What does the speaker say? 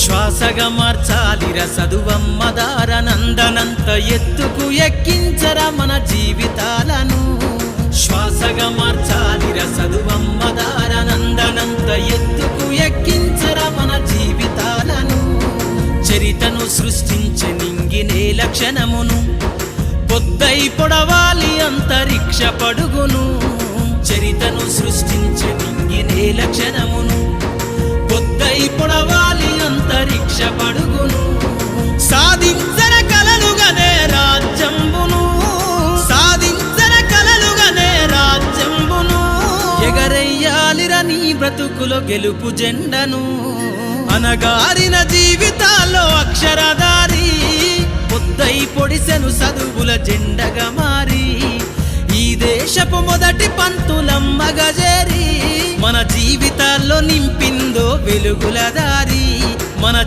శ్వాసగా మార్చాలిర చదువమ్మ దారనందనంత ఎత్తుకు ఎక్కించరా మన జీవితాలను శ్వాసగా మార్చాలిర చదువమ్మ దారనందనంత ఎత్తుకు ఎక్కించరా మన జీవితాలను చరితను సృష్టించే నింగినే లక్షణమును పొద్దై పొడవాలి అంతరిక్ష పడుగును చరితను సృష్టించే నింగినే లక్షణమును పొద్దై పొడవాలి అంతరిక్ష పడుగును సాధించర కలలుగనే రాజ్యంబును సాధించర కలలుగనే రాజ్యంబును ఎగరెయ్యాలిర నీ బ్రతుకులో గెలుపు జెండను అనగారిన జీవితాల్లో అక్షరధారి పొద్దై పొడిసెను చదువుల జెండగా మారి ఈ దేశపు మొదటి పంతులమ్మగా చేరి మన జీవితాల్లో నింపిందో వెలుగుల దారి మన